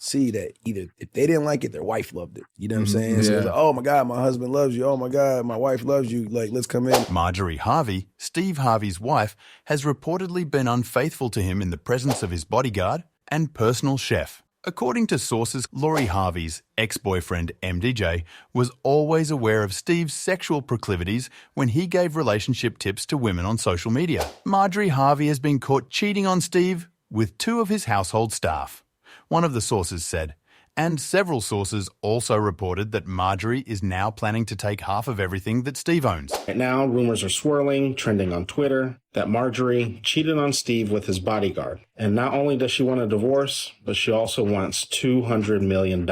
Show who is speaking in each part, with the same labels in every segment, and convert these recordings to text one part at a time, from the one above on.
Speaker 1: see that either if they didn't like it, their wife loved it. You know what I'm saying? So it was like, oh my God, my husband loves you. Oh my God, my wife loves you. Like, let's come in.
Speaker 2: Marjorie Harvey, Steve Harvey's wife, has reportedly been unfaithful to him in the presence of his bodyguard and personal chef. According to sources, Lori Harvey's ex-boyfriend MDJ was always aware of Steve's sexual proclivities when he gave relationship tips to women on social media. Marjorie Harvey has been caught cheating on Steve with 2 of his household staff, one of the sources said. And several sources also reported that Marjorie is now planning to take half of everything that Steve owns.
Speaker 3: Right now, rumors are swirling, trending on Twitter, that Marjorie cheated on Steve with his bodyguard. And not only does she want a divorce, but she also wants $200 million.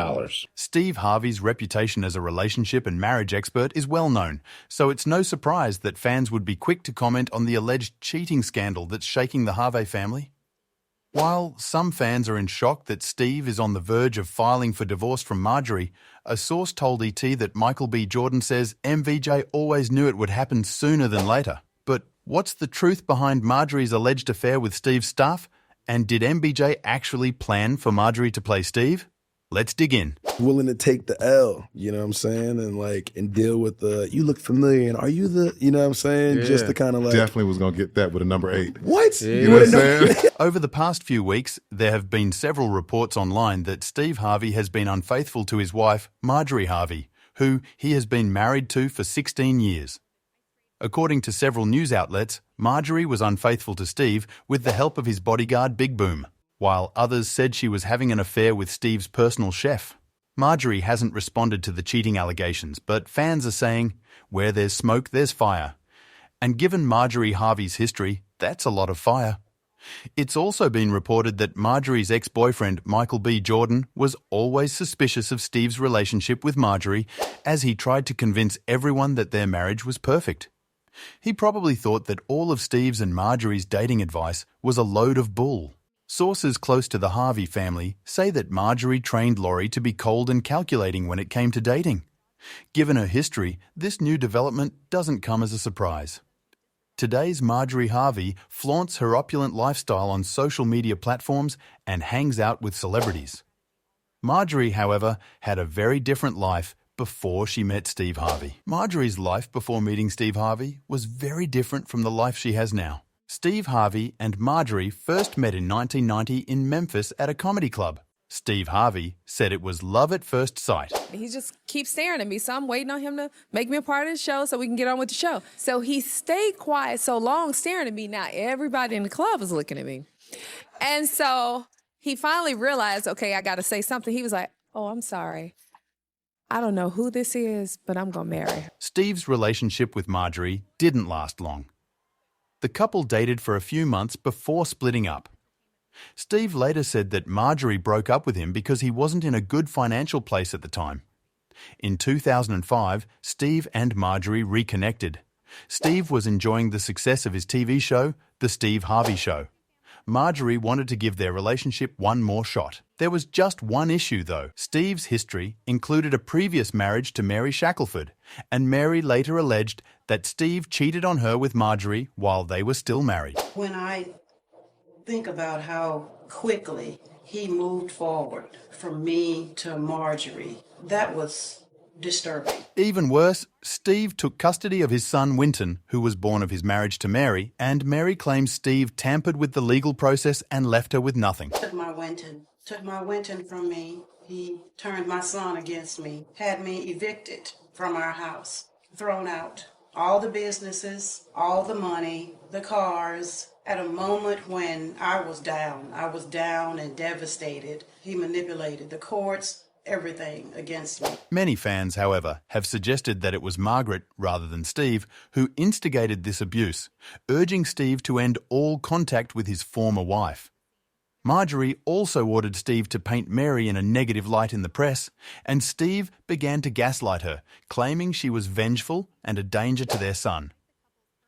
Speaker 2: Steve Harvey's reputation as a relationship and marriage expert is well known, so it's no surprise that fans would be quick to comment on the alleged cheating scandal that's shaking the Harvey family. While some fans are in shock that Steve is on the verge of filing for divorce from Marjorie, a source told ET that Michael B. Jordan says MVJ always knew it would happen sooner than later. But what's the truth behind Marjorie's alleged affair with Steve's staff? And did MBJ actually plan for Marjorie to play Steve? Let's dig in.
Speaker 1: Willing to take the L, you know what I'm saying? And deal with the, you look familiar, and are you the, you know what I'm saying?
Speaker 4: Yeah.
Speaker 1: Just to kind of like.
Speaker 4: Definitely was going to get that with a number 8.
Speaker 1: What?
Speaker 4: Yeah. You know what I'm saying?
Speaker 2: Over the past few weeks, there have been several reports online that Steve Harvey has been unfaithful to his wife, Marjorie Harvey, who he has been married to for 16 years. According to several news outlets, Marjorie was unfaithful to Steve with the help of his bodyguard Big Boom, while others said she was having an affair with Steve's personal chef. Marjorie hasn't responded to the cheating allegations, but fans are saying, where there's smoke, there's fire. And given Marjorie Harvey's history, that's a lot of fire. It's also been reported that Marjorie's ex-boyfriend, Michael B. Jordan, was always suspicious of Steve's relationship with Marjorie, as he tried to convince everyone that their marriage was perfect. He probably thought that all of Steve's and Marjorie's dating advice was a load of bull. Sources close to the Harvey family say that Marjorie trained Lori to be cold and calculating when it came to dating. Given her history, this new development doesn't come as a surprise. Today's Marjorie Harvey flaunts her opulent lifestyle on social media platforms and hangs out with celebrities. Marjorie, however, had a very different life before she met Steve Harvey. Marjorie's life before meeting Steve Harvey was very different from the life she has now. Steve Harvey and Marjorie first met in 1990 in Memphis at a comedy club. Steve Harvey said it was love at first sight.
Speaker 5: He just keeps staring at me, so I'm waiting on him to make me a part of the show so we can get on with the show. So he stayed quiet so long staring at me. Now everybody in the club is looking at me. And so he finally realized, okay, I got to say something. He was like, oh, I'm sorry. I don't know who this is, but I'm going to marry her.
Speaker 2: Steve's relationship with Marjorie didn't last long. The couple dated for a few months before splitting up. Steve later said that Marjorie broke up with him because he wasn't in a good financial place at the time. In 2005, Steve and Marjorie reconnected. Steve was enjoying the success of his TV show, The Steve Harvey Show. Marjorie wanted to give their relationship one more shot. There was just one issue, though. Steve's history included a previous marriage to Mary Shackelford, and Mary later alleged that Steve cheated on her with Marjorie while they were still married.
Speaker 6: When I think about how quickly he moved forward from me to Marjorie, that was disturbing.
Speaker 2: Even worse, Steve took custody of his son Winton, who was born of his marriage to Mary, and Mary claims Steve tampered with the legal process and left her with nothing.
Speaker 6: Took my Winton from me. He turned my son against me, had me evicted from our house, thrown out. All the businesses, all the money, the cars. At a moment when I was down and devastated. He manipulated the courts, everything against me.
Speaker 2: Many fans, however, have suggested that it was Margaret, rather than Steve, who instigated this abuse, urging Steve to end all contact with his former wife. Marjorie also ordered Steve to paint Mary in a negative light in the press, and Steve began to gaslight her, claiming she was vengeful and a danger to their son.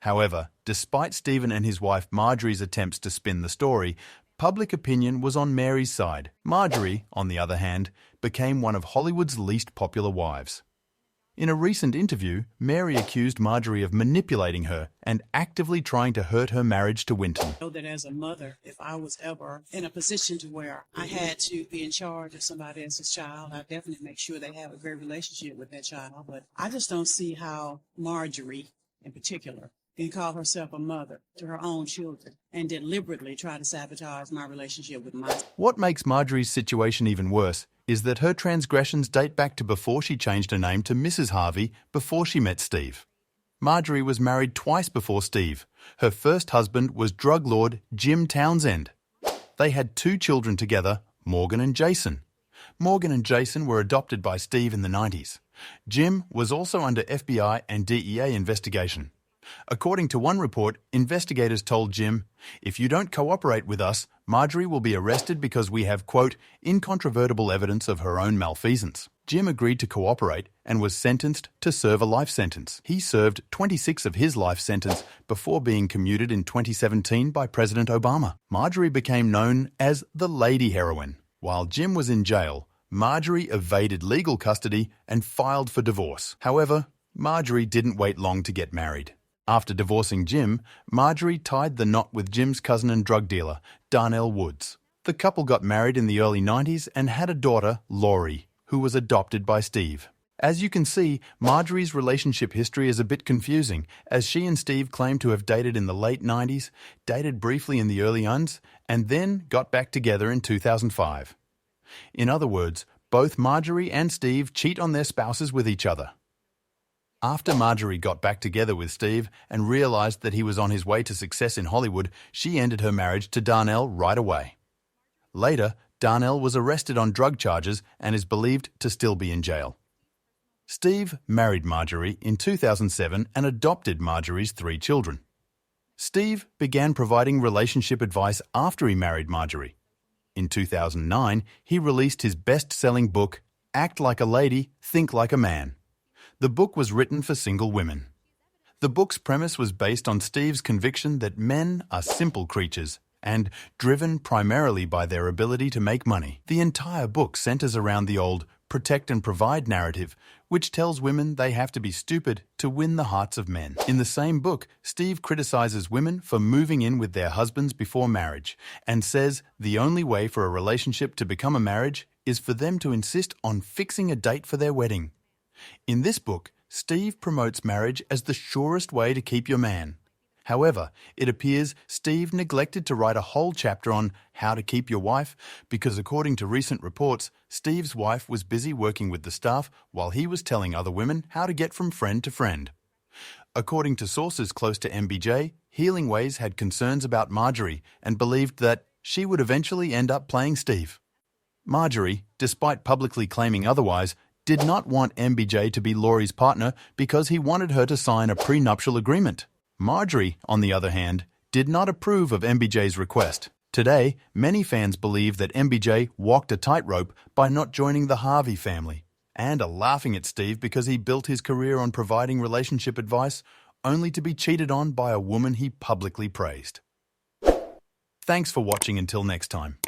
Speaker 2: However, despite Stephen and his wife Marjorie's attempts to spin the story, public opinion was on Mary's side. Marjorie, on the other hand, became one of Hollywood's least popular wives. In a recent interview, Mary accused Marjorie of manipulating her and actively trying to hurt her marriage to Winton.
Speaker 7: I know that as a mother, if I was ever in a position to where I had to be in charge of somebody else's child, I'd definitely make sure they have a great relationship with that child. But I just don't see how Marjorie, in particular, can call herself a mother to her own children and deliberately try to sabotage my relationship with my.
Speaker 2: What makes Marjorie's situation even worse is that her transgressions date back to before she changed her name to Mrs. Harvey before she met Steve. Marjorie was married twice before Steve. Her first husband was drug lord Jim Townsend. They had 2 children together, Morgan and Jason. Morgan and Jason were adopted by Steve in the 90s. Jim was also under FBI and DEA investigation. According to one report, investigators told Jim, "If you don't cooperate with us, Marjorie will be arrested because we have, quote, incontrovertible evidence of her own malfeasance." Jim agreed to cooperate and was sentenced to serve a life sentence. He served 26 of his life sentence before being commuted in 2017 by President Obama. Marjorie became known as the Lady Heroine. While Jim was in jail, Marjorie evaded legal custody and filed for divorce. However, Marjorie didn't wait long to get married. After divorcing Jim, Marjorie tied the knot with Jim's cousin and drug dealer, Darnell Woods. The couple got married in the early 90s and had a daughter, Lori, who was adopted by Steve. As you can see, Marjorie's relationship history is a bit confusing, as she and Steve claim to have dated in the late 90s, dated briefly in the early uns, and then got back together in 2005. In other words, both Marjorie and Steve cheat on their spouses with each other. After Marjorie got back together with Steve and realized that he was on his way to success in Hollywood, she ended her marriage to Darnell right away. Later, Darnell was arrested on drug charges and is believed to still be in jail. Steve married Marjorie in 2007 and adopted Marjorie's 3 children. Steve began providing relationship advice after he married Marjorie. In 2009, he released his best-selling book, Act Like a Lady, Think Like a Man. The book was written for single women. The book's premise was based on Steve's conviction that men are simple creatures and driven primarily by their ability to make money. The entire book centers around the old protect and provide narrative, which tells women they have to be stupid to win the hearts of men. In the same book, Steve criticizes women for moving in with their husbands before marriage and says the only way for a relationship to become a marriage is for them to insist on fixing a date for their wedding. In this book, Steve promotes marriage as the surest way to keep your man. However, it appears Steve neglected to write a whole chapter on how to keep your wife because, according to recent reports, Steve's wife was busy working with the staff while he was telling other women how to get from friend to friend. According to sources close to MBJ, Healing Ways had concerns about Marjorie and believed that she would eventually end up playing Steve. Marjorie, despite publicly claiming otherwise, did not want MBJ to be Lori's partner because he wanted her to sign a prenuptial agreement. Marjorie, on the other hand, did not approve of MBJ's request. Today, many fans believe that MBJ walked a tightrope by not joining the Harvey family and are laughing at Steve because he built his career on providing relationship advice only to be cheated on by a woman he publicly praised. Thanks for watching until next time.